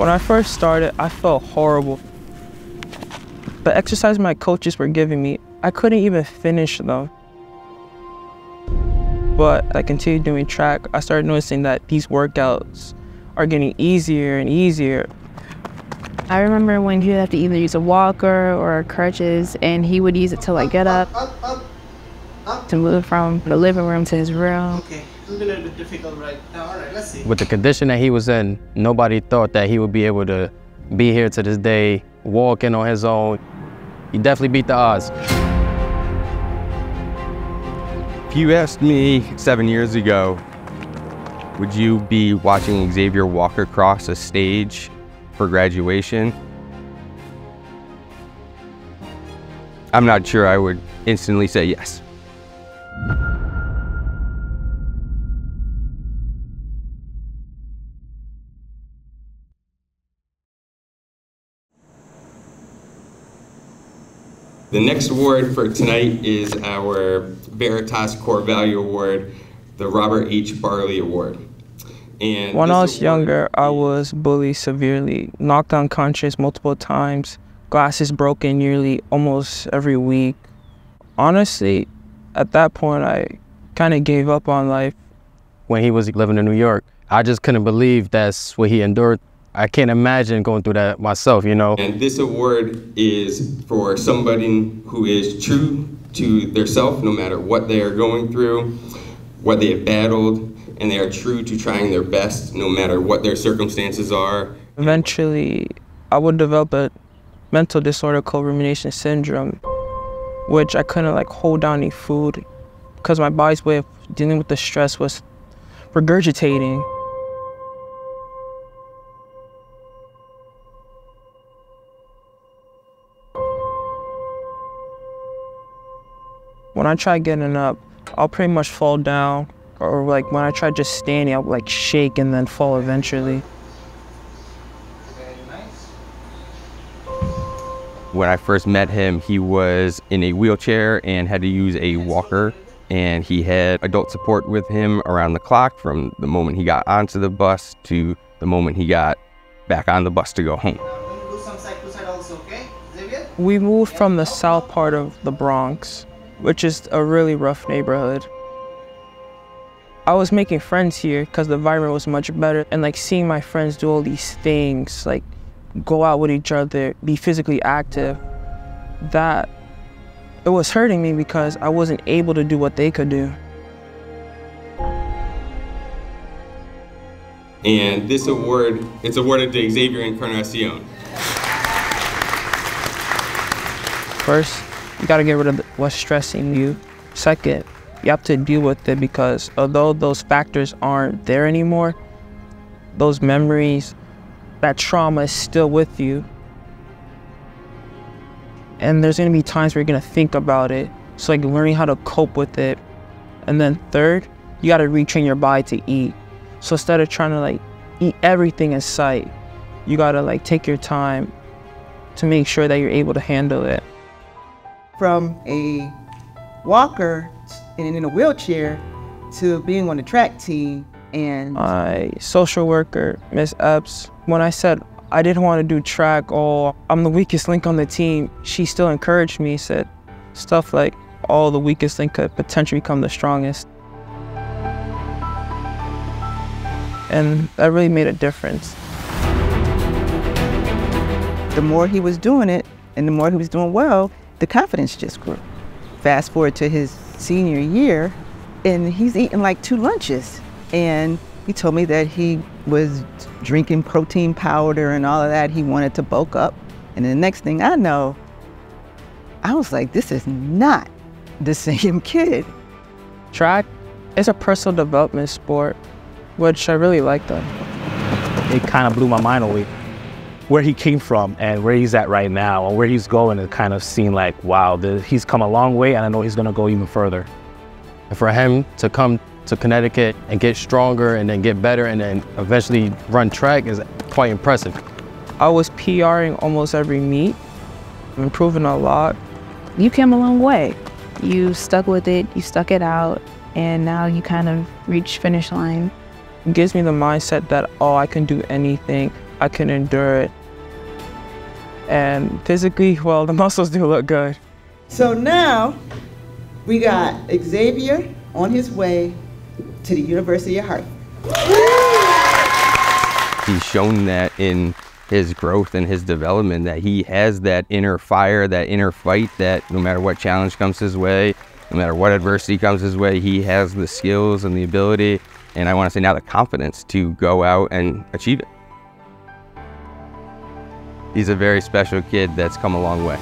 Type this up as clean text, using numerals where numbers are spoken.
When I first started, I felt horrible. The exercises my coaches were giving me, I couldn't even finish them. But I continued doing track. I started noticing that these workouts are getting easier and easier. I remember when he would have to either use a walker or crutches, and he would use it to like get up, to move from the living room to his room. Okay, it's a little bit difficult right now. All right, let's see. With the condition that he was in, nobody thought that he would be able to be here to this day, walking on his own. He definitely beat the odds. If you asked me 7 years ago, would you be watching Xavier walk across a stage for graduation? I'm not sure I would instantly say yes. The next award for tonight is our Veritas Core Value Award, the Robert H. Barley Award. And when I was younger, I was bullied severely, knocked unconscious multiple times, glasses broken nearly almost every week. Honestly, at that point, I kind of gave up on life. When he was living in New York, I just couldn't believe that's what he endured. I can't imagine going through that myself, you know. And this award is for somebody who is true to their self, no matter what they are going through, what they have battled, and they are true to trying their best, no matter what their circumstances are. Eventually, I would develop a mental disorder called Rumination Syndrome, which I couldn't like hold down any food because my body's way of dealing with the stress was regurgitating. When I try getting up, I'll pretty much fall down, or like when I try just standing, I'll like shake and then fall eventually. Very nice. When I first met him, he was in a wheelchair and had to use a walker, and he had adult support with him around the clock from the moment he got onto the bus to the moment he got back on the bus to go home. We'll do some side to side also, okay? Xavier? We moved from the south part of the Bronx, which is a really rough neighborhood. I was making friends here because the environment was much better, and like seeing my friends do all these things, like go out with each other, be physically active, that it was hurting me because I wasn't able to do what they could do. And this award, it's awarded to Xavier Encarnacion. First, you gotta get rid of what's stressing you. Second, you have to deal with it because although those factors aren't there anymore, those memories, that trauma is still with you. And there's gonna be times where you're gonna think about it. So like learning how to cope with it. And then third, you gotta retrain your body to eat. So instead of trying to like eat everything in sight, you gotta like take your time to make sure that you're able to handle it. From a walker and in a wheelchair to being on the track team. And my social worker, Miss Epps, when I said I didn't want to do track, or I'm the weakest link on the team, she still encouraged me, said stuff like, oh, the weakest link could potentially become the strongest. And that really made a difference. The more he was doing it and the more he was doing well, the confidence just grew. Fast forward to his senior year, and he's eating like 2 lunches. And he told me that he was drinking protein powder and all of that. He wanted to bulk up. And the next thing I know, I was like, this is not the same kid. Track is a personal development sport, which I really like though. It kind of blew my mind away. Where he came from and where he's at right now and where he's going, it kind of seemed like, wow, he's come a long way, and I know he's gonna go even further. And for him to come to Connecticut and get stronger and then get better and then eventually run track is quite impressive. I was PRing almost every meet, improving a lot. You came a long way. You stuck with it, you stuck it out, and now you kind of reach finish line. It gives me the mindset that, oh, I can do anything. I can endure it. And physically, well, the muscles do look good. So now we got Xavier on his way to the University of Hartford. He's shown that in his growth and his development, that he has that inner fire, that inner fight, that no matter what challenge comes his way, no matter what adversity comes his way, he has the skills and the ability, and I want to say now the confidence to go out and achieve it. He's a very special kid that's come a long way.